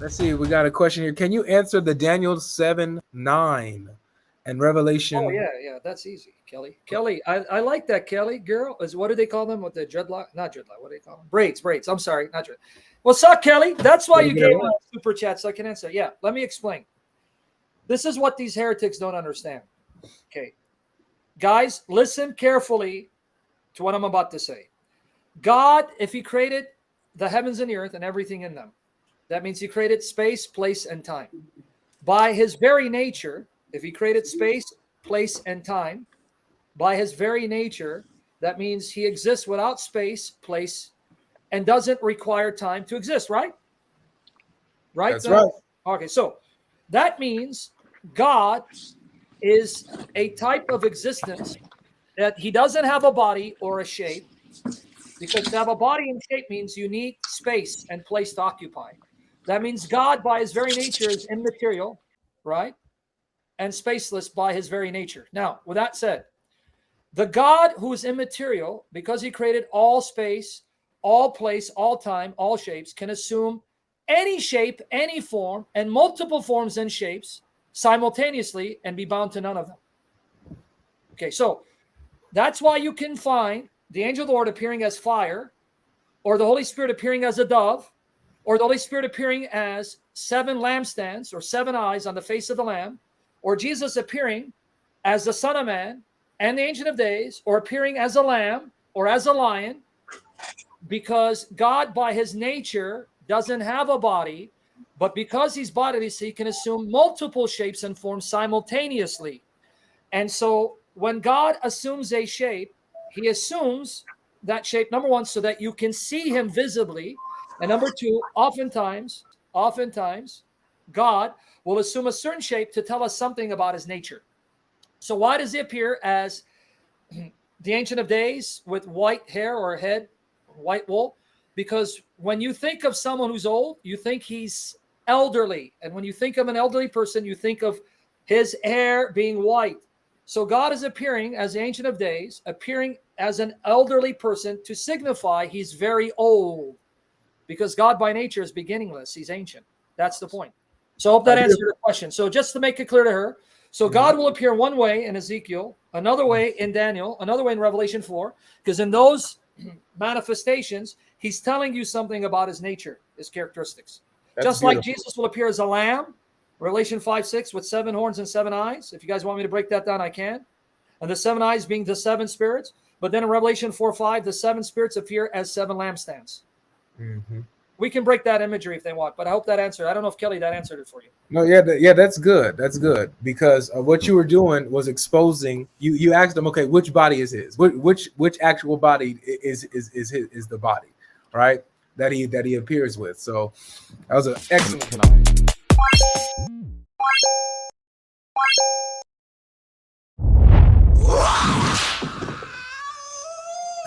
Let's see. We got a question here. Can you answer the Daniel 7:9 and Revelation? Oh yeah, that's easy, Kelly. Kelly, I like that, Kelly. Girl, what do they call them with the dreadlock? Not dreadlock. What do they call them? Braids. I'm sorry, not dread. What's up, Kelly? That's why you gave a super chat, so I can answer. Yeah, let me explain. This is what these heretics don't understand. Okay, guys, listen carefully to what I'm about to say. God, if He created the heavens and the earth and everything in them, that means He created space, place, and time. By His very nature, if He created space, place, and time, by His very nature, that means He exists without space, place, and doesn't require time to exist, right? Right? That's right. Okay, so that means God is a type of existence that He doesn't have a body or a shape, because to have a body and shape means you need space and place to occupy. That means God, by His very nature, is immaterial, right? And spaceless by His very nature. Now, with that said, the God who is immaterial, because He created all space, all place, all time, all shapes, can assume any shape, any form, and multiple forms and shapes simultaneously and be bound to none of them. Okay, so that's why you can find the angel of the Lord appearing as fire, or the Holy Spirit appearing as a dove, or the Holy Spirit appearing as 7 lampstands or 7 eyes on the face of the Lamb, or Jesus appearing as the Son of Man and the Ancient of Days, or appearing as a lamb or as a lion, because God, by His nature, doesn't have a body, but because He's bodiless, He can assume multiple shapes and forms simultaneously. And so when God assumes a shape, He assumes that shape, number one, so that you can see Him visibly, and number two, oftentimes, God will assume a certain shape to tell us something about His nature. So why does He appear as the Ancient of Days with white hair or head, white wool? Because when you think of someone who's old, you think he's elderly. And when you think of an elderly person, you think of his hair being white. So God is appearing as the Ancient of Days, appearing as an elderly person to signify He's very old. Because God by nature is beginningless. He's ancient. That's the point. So I hope that answered your question. So just to make it clear to her, so God will appear one way in Ezekiel, another way in Daniel, another way in Revelation 4, because in those manifestations, He's telling you something about His nature, His characteristics. That's just beautiful. Like Jesus will appear as a lamb, Revelation 5:6, with 7 horns and 7 eyes. If you guys want me to break that down, I can. And the 7 eyes being the 7 spirits. But then in Revelation 4:5, the 7 spirits appear as 7 lampstands. Mm-hmm. We can break that imagery if they want, but I hope that answered. I don't know if Kelly, that answered it for you. No, yeah, that's good. That's good, because what you were doing was exposing. You asked them, okay, which body is His? Which actual body is the body, right? That he appears with. So that was an excellent.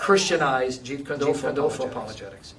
Christianized Jeet Kune Do for apologetics.